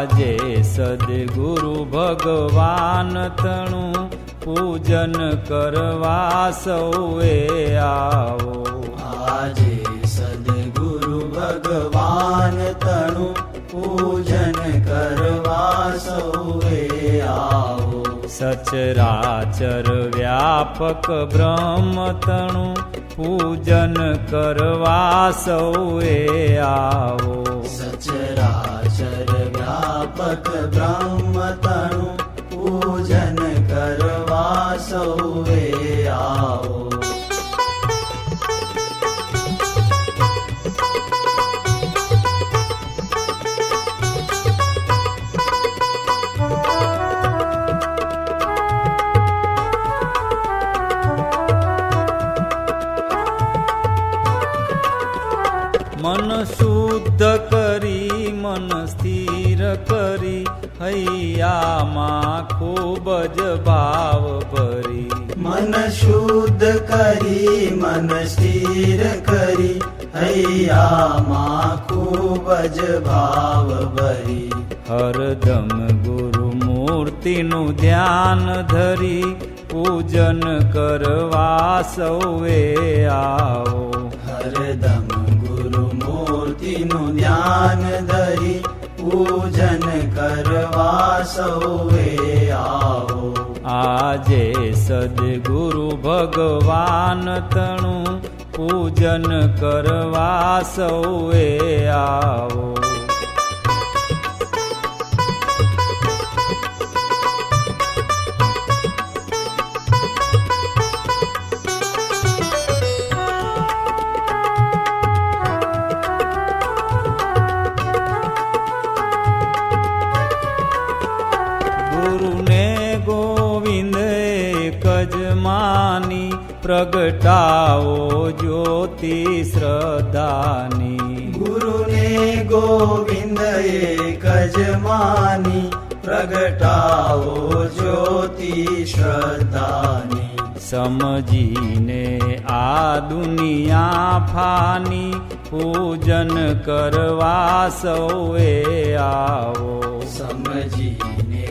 આજે સદગુરુ ભગવાન તણું પૂજન કરવા સૌએ આવો. આજે સદગુરુ ભગવાન તણું પૂજન કરવા સૌએ આવો. સચરાચર વ્યાપક બ્રહ્મ તણું પૂજન કરવા સૌએ આવો. સચરાચર વ્યાપક બ્રહ્મ તણું પૂજન કરવા સૌએ આવો. મન શુદ્ધ કરી મન સ્થિર કરી હૈયામાં ખૂબ જ ભાવ ભરી. મન શુદ્ધ કરી મન સ્થિર કરી હૈયામાં ખૂબ જ ભાવ ભરી. હરદમ ગુરુ મૂર્તિનું ધ્યાન ધરી પૂજન કરવા સૌએ આવો. હરદમ ગુરુ મૂર્તિનું ધ્યાન ધરી પૂજન કરવા સૌએ આવો. આજે સદગુરુ ભગવાન તણું પૂજન કરવા સૌએ આવો. માની પ્રગટાવો જ્યોતિ શ્રદ્ધાની. ગુરુને ગોવિંદ એક જ માની પ્રગટાવો જ્યોતિ શ્રદ્ધાની. સમજીને આ દુનિયા ફાની પૂજન કરવા સૌએ આવો. સમજીને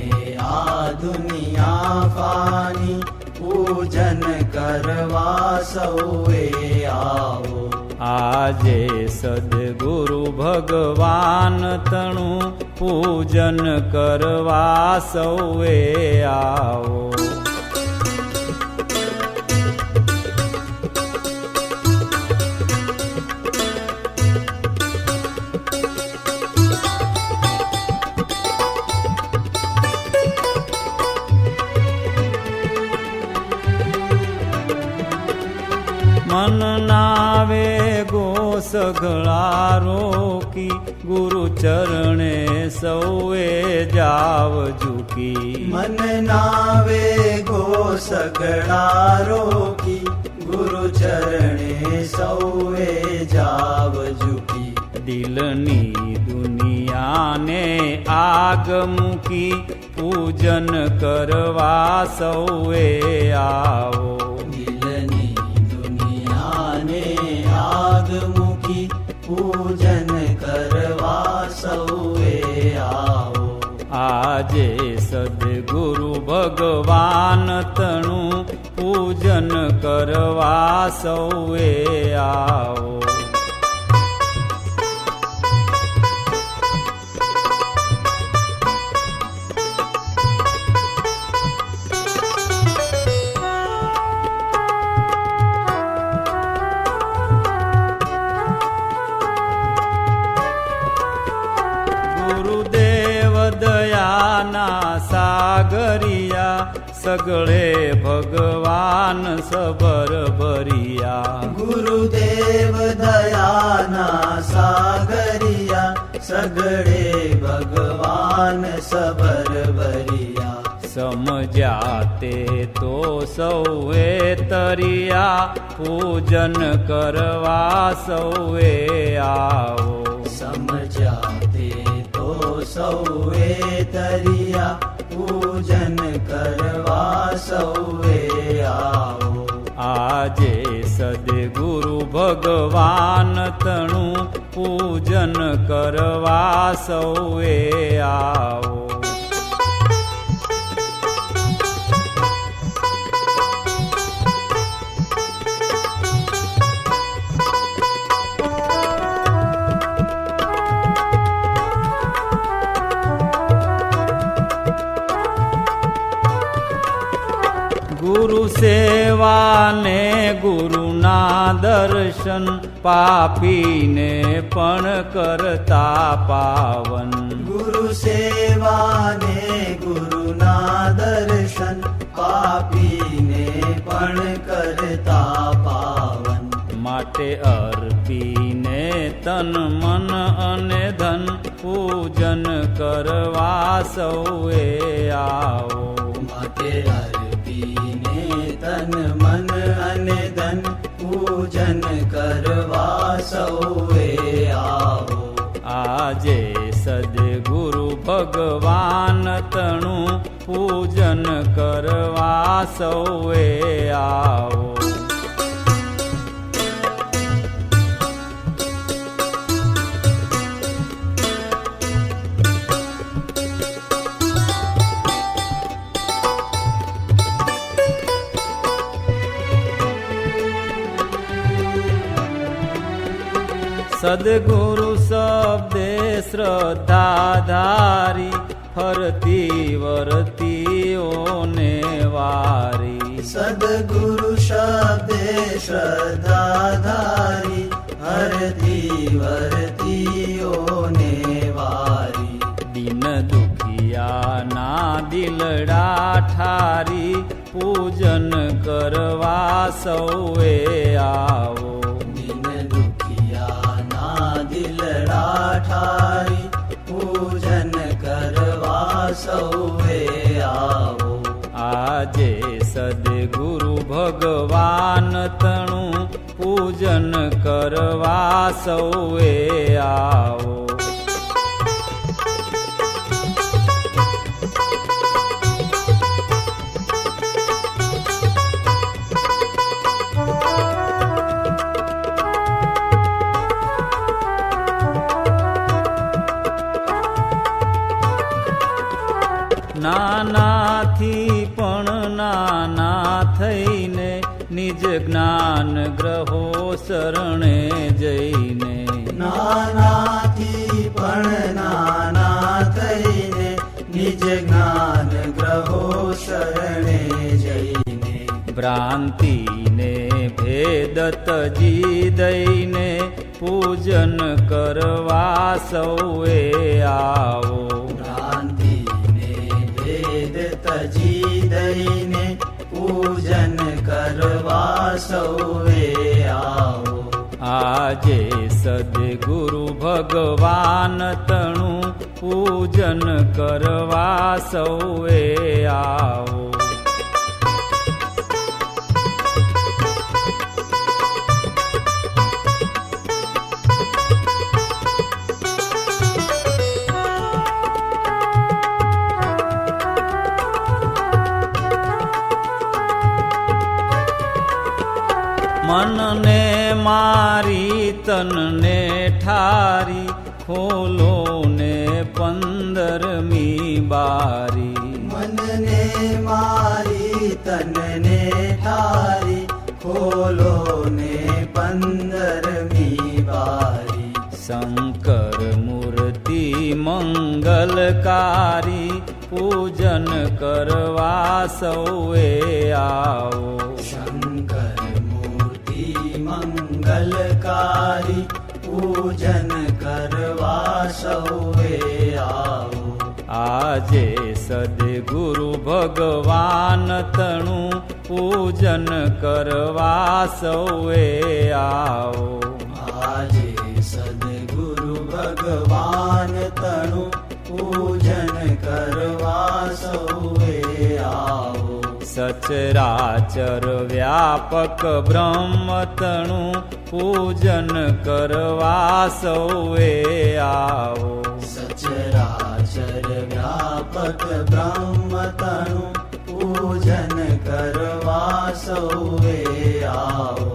આ દુનિયા ફાની પૂજન કરવા સૌએ આવો. આજે સદગુરુ ભગવાન તણું પૂજન કરવા સૌએ આવો. મન નાવે ગોસગળા રોકી ગુરુ ચરણે સૌએ જાવ ઝૂકી. મન નાવે ગોસગળા રોકી ગુરુ ચરણે સૌએ જાવ ઝૂકી. દિલની દુનિયાને આગ મૂકી પૂજન કરવા સૌએ આવો. આગ મૂકી પૂજન કરવા સૌએ આવો. આજે સદગુરુ ભગવાન તણું પૂજન કરવા સૌએ આવો. દયાના સાગરિયા સગળે ભગવાન સબર ભરિયા. ગુરુદેવ દયાના સાગરિયા સગળે ભગવાન સબર ભરિયા. સમજ્યા તે તો સૌએ તરિયા પૂજન કરવા સૌએ આવો. સમજ્યા તે તો સૌએ તરિયા પૂજન કરવા સૌએ આવો. આજે સદગુરુ ભગવાન તણું પૂજન કરવા સૌએ આવો. ગુરુ સેવાને ગુરુના દર્શન પાપીને પણ કરતા પાવન. ગુરુ સેવાને ગુરુના દર્શન પાપીને પણ કરતા પાવન. માટે અર્પીને તન મન અને ધન પૂજન કરવા સૌએ આવો. માટે અર્પીને તન મન અને ધન પૂજન કરવા સૌએ આવો. આજે સદગુરુ ભગવાન તણું પૂજન કરવા સૌએ આવો. સદગુરુ શબ્દે શ્રદ્ધાધારી ફરતી વર્તીઓને વારી. સદગુરુ શબ્દે શ્રદ્ધાધારી હરતી વર્તીઓને વારી. દિન દુખિયાના દિલડા ઠારી પૂજન કરવા સૌએ આવો. દિલડા ઠારી પૂજન કરવા સૌએ આવો. આજે સદગુરુ ભગવાન તણું પૂજન કરવા સૌએ આવો. નાનાથી પણ નાના થઈને નિજ જ્ઞાન ગ્રહો શરણે જઈને. નાનાથી પણ નાના થઈને નિજ જ્ઞાન ગ્રહો શરણે જઈને. ભ્રાંતિને ભેદ તજી દઈને પૂજન કરવા સૌએ આવો. તજી દઈને પૂજન કરવા સૌએ આવો. આજે સદગુરુ ભગવાન તણું પૂજન કરવા સૌએ આવો. મનને મારી તનને ઠારી ખોલો ને 15મી બારી. મનને મારી તનને ઠારી ખોલો ને 15મી બારી. શંકર મૂર્તિ મંગલકારી પૂજન કરવા સૌએ આવો. મંગલકારી પૂજન કરવા સૌએ આવો. આજે સદગુરુ ભગવાન તણું પૂજન કરવા સૌએ આવો. આજે સદગુરુ ભગવાન તણું પૂજન કરવા સૌએ આવો. સચરાચર વ્યાપક બ્રહ્મ તણું પૂજન કરવા સૌએ આવો. સચરાચર વ્યાપક બ્રહ્મ તણું પૂજન કરવા સૌએ આવો.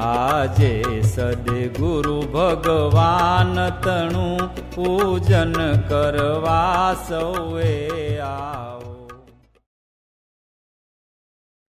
આજે સદગુરુ ભગવાન તણું પૂજન કરવા સૌએ આવો.